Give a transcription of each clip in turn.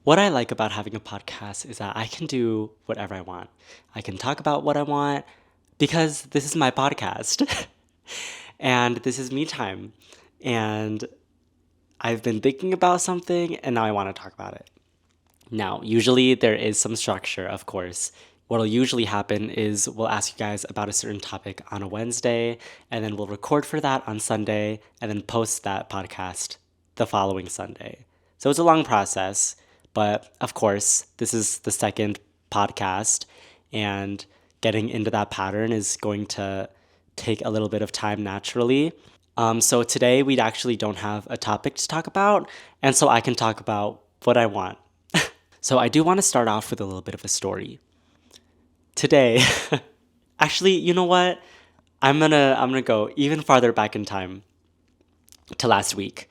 What I like about having a podcast is that I can do whatever I want. I can talk about what I want because this is my podcast and this is me time. And I've been thinking about something and now I want to talk about it. Now, usually there is some structure, of course. What'll usually happen is we'll ask you guys about a certain topic on a Wednesday, and then we'll record for that on Sunday, and then post that podcast the following Sunday. So it's a long process, but of course, this is the second podcast, and getting into that pattern is going to take a little bit of time naturally. So today we actually don't have a topic to talk about, and so I can talk about what I want. So I do want to start off with a little bit of a story. Today, actually, you know what? I'm gonna go even farther back in time to last week.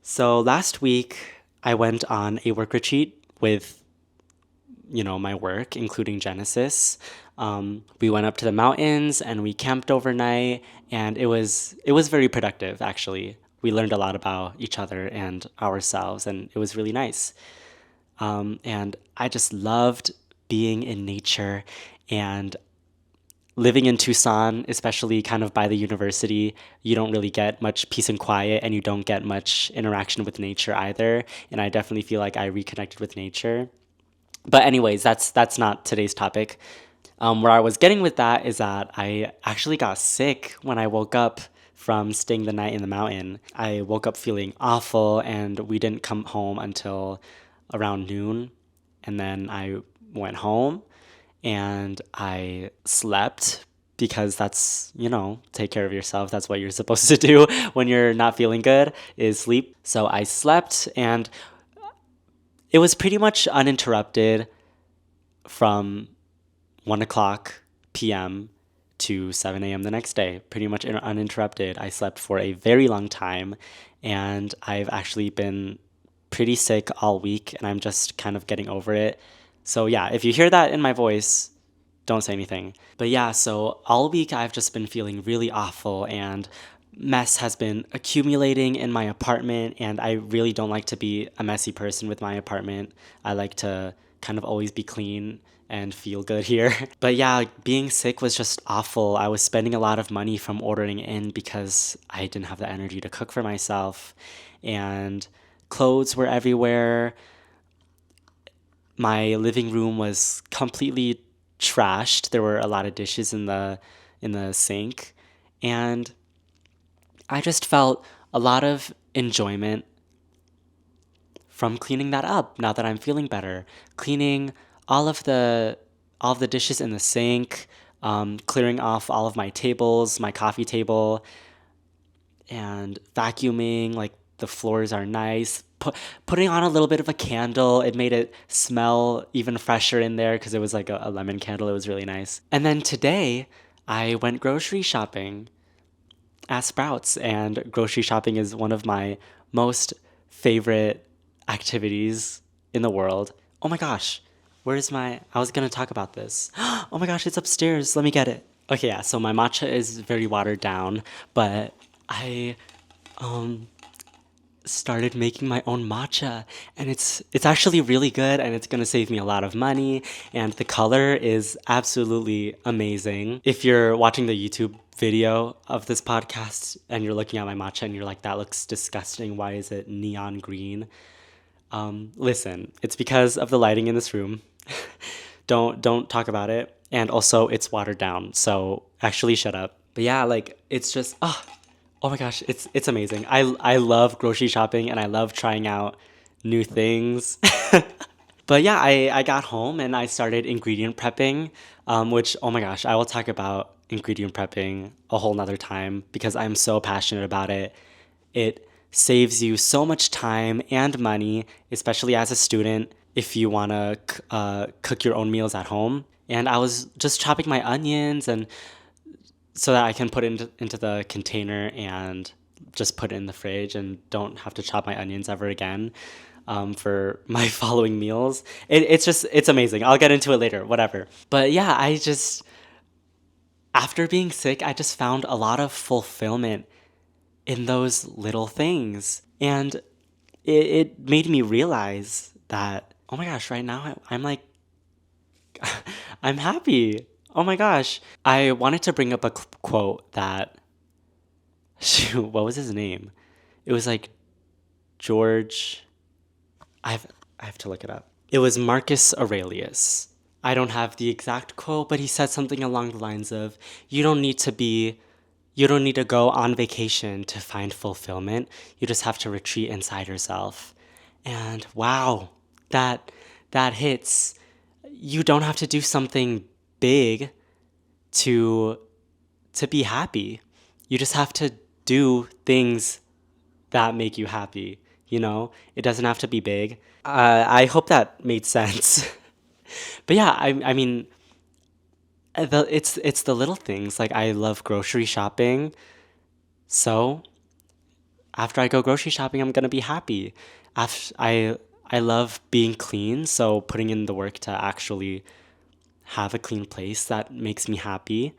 So last week I went on a work retreat with my work, including Genesis. We went up to the mountains and we camped overnight, and it was very productive actually. We learned a lot about each other and ourselves, and it was really nice. And I just loved being in nature and living in Tucson, especially kind of by the university. You don't really get much peace and quiet, and you don't get much interaction with nature either. And I definitely feel like I reconnected with nature. But anyways, that's not today's topic. Where I was getting with that is that I actually got sick when I woke up from staying the night in the mountain. I woke up feeling awful, and we didn't come home until around noon. And then I went home and I slept because take care of yourself. That's what you're supposed to do when you're not feeling good, is sleep. So I slept, and it was pretty much uninterrupted from 1 o'clock p.m. to 7 a.m. the next day. Pretty much uninterrupted. I slept for a very long time, and I've actually been pretty sick all week, and I'm just kind of getting over it. So yeah, if you hear that in my voice, don't say anything. But yeah, so all week I've just been feeling really awful, and mess has been accumulating in my apartment, and I really don't like to be a messy person with my apartment. I like to kind of always be clean and feel good here. But yeah, being sick was just awful. I was spending a lot of money from ordering in because I didn't have the energy to cook for myself, and clothes were everywhere. My living room was completely trashed. There were a lot of dishes in the sink, and I just felt a lot of enjoyment from cleaning that up now that I'm feeling better. Cleaning all of the all of the dishes in the sink, clearing off all of my tables, my coffee table, and vacuuming. Like, the floors are nice. Putting on a little bit of a candle, it made it smell even fresher in there because it was like a lemon candle. It was really nice. And then today, I went grocery shopping at Sprouts, and grocery shopping is one of my most favorite activities in the world. Oh my gosh, I was gonna talk about this. Oh my gosh, it's upstairs. Let me get it. Okay, yeah, so my matcha is very watered down, but I started making my own matcha, and it's actually really good, and it's going to save me a lot of money, and the color is absolutely amazing. If you're watching the YouTube video of this podcast and you're looking at my matcha and you're like, that looks disgusting, why is it neon green? Listen, it's because of the lighting in this room. Don't talk about it. And also, it's watered down, so actually shut up. But yeah, like, it's just oh my gosh, it's amazing. I love grocery shopping, and I love trying out new things. But yeah, I got home and I started ingredient prepping, which, oh my gosh, I will talk about ingredient prepping a whole nother time because I'm so passionate about it. It saves you so much time and money, especially as a student, if you want to cook your own meals at home. And I was just chopping my onions and so that I can put it into the container and just put it in the fridge and don't have to chop my onions ever again, for my following meals. It's amazing. I'll get into it later, whatever. But yeah, after being sick, I just found a lot of fulfillment in those little things. And it made me realize that, Oh my gosh, right now I'm like, I'm happy. Oh my gosh. I wanted to bring up a quote that, shoot, what was his name? It was like George. I've, I have to look it up. It was Marcus Aurelius. I don't have the exact quote, but he said something along the lines of, you don't need to be, you don't need to go on vacation to find fulfillment. You just have to retreat inside yourself. And wow, that that hits. You don't have to do something big to to be happy. You just have to do things that make you happy, you know? It doesn't have to be big. I hope that made sense. But yeah, I mean, it's the little things. Like I love grocery shopping, so after I go grocery shopping, I'm gonna be happy. After I love being clean, so putting in the work to actually have a clean place that makes me happy.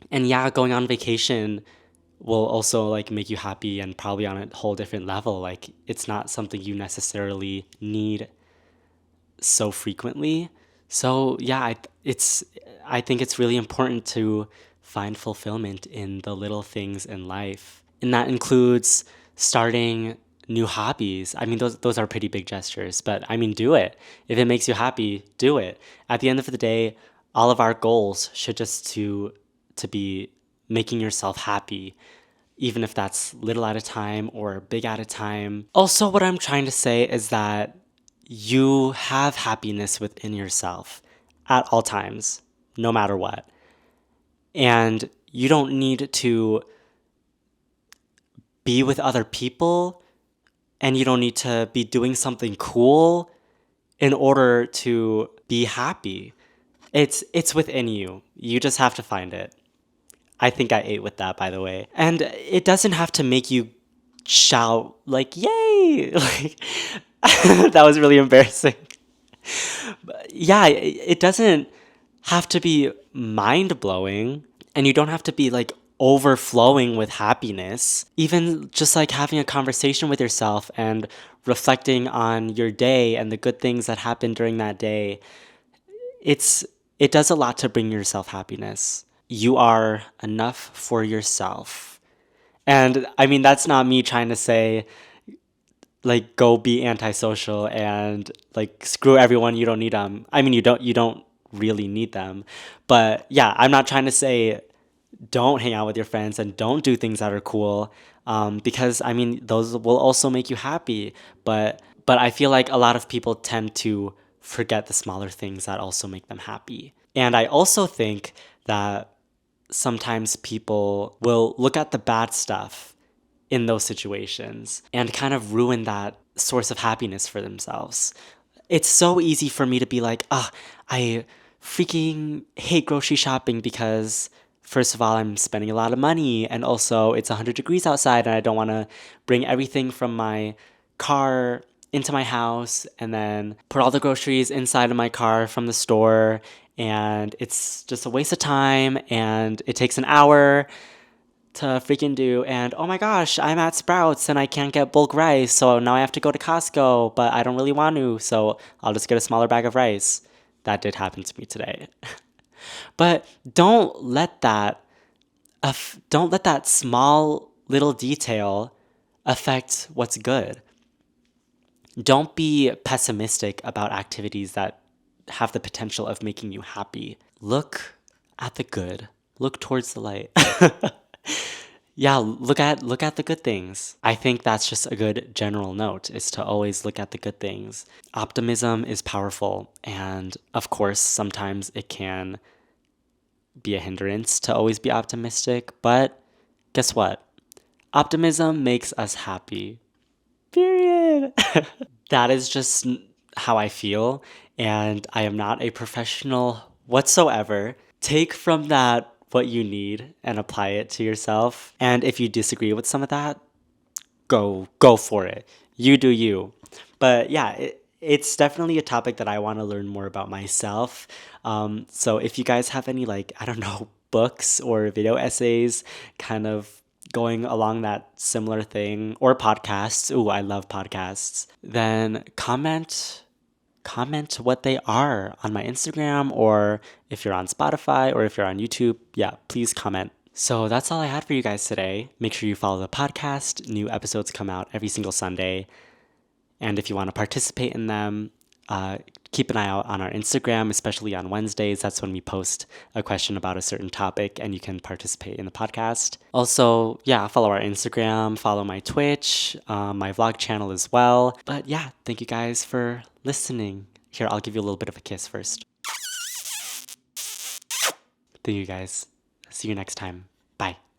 And yeah, going on vacation will also like make you happy and probably on a whole different level. Like it's not something you necessarily need so frequently. So yeah, I think it's really important to find fulfillment in the little things in life. And that includes starting new hobbies. I mean those are pretty big gestures, but I mean do it. If it makes you happy, do it. At the end of the day, all of our goals should just to be making yourself happy, even if that's little at a time or big at a time. Also, what I'm trying to say is that you have happiness within yourself at all times, no matter what. And you don't need to be with other people and you don't need to be doing something cool in order to be happy. It's within you. You just have to find it. I think I ate with that, by the way. And it doesn't have to make you shout like "yay!" Like that was really embarrassing. But yeah, it doesn't have to be mind blowing, and you don't have to be like overflowing with happiness. Even just like having a conversation with yourself and reflecting on your day and the good things that happened during that day, it's it does a lot to bring yourself happiness. You are enough for yourself. And I mean that's not me trying to say like go be antisocial and like screw everyone, you don't need them. I mean you don't really need them. But yeah, I'm not trying to say don't hang out with your friends and don't do things that are cool, because I mean those will also make you happy. But I feel like a lot of people tend to forget the smaller things that also make them happy. And I also think that sometimes people will look at the bad stuff in those situations and kind of ruin that source of happiness for themselves. It's so easy for me to be like, I freaking hate grocery shopping because, first of all, I'm spending a lot of money, and also it's 100 degrees outside, and I don't want to bring everything from my car into my house and then put all the groceries inside of my car from the store. And it's just a waste of time, and it takes an hour to freaking do. And oh my gosh, I'm at Sprouts and I can't get bulk rice, so now I have to go to Costco, but I don't really want to, so I'll just get a smaller bag of rice. That did happen to me today. But don't let that small little detail affect what's good. Don't be pessimistic about activities that have the potential of making you happy. Look at the good. Look towards the light. Yeah, look at the good things. I think that's just a good general note, is to always look at the good things. Optimism is powerful, and of course, sometimes it can be a hindrance to always be optimistic, but guess what? Optimism makes us happy. Period. That is just how I feel, and I am not a professional whatsoever. Take from that what you need and apply it to yourself. And if you disagree with some of that, go for it. You do you. But yeah, it's definitely a topic that I want to learn more about myself. So if you guys have any like I don't know books or video essays kind of going along that similar thing, or podcasts. Ooh, I love podcasts. Then comment what they are on my Instagram, or if you're on Spotify or if you're on YouTube, yeah, please comment. So that's all I had for you guys today. Make sure you follow the podcast. New episodes come out every single Sunday. And if you want to participate in them, keep an eye out on our Instagram, especially on Wednesdays. That's when we post a question about a certain topic and you can participate in the podcast. Also, yeah, follow our Instagram, follow my Twitch, my vlog channel as well. But yeah, thank you guys for listening. Here, I'll give you a little bit of a kiss first. Thank you guys. See you next time. Bye.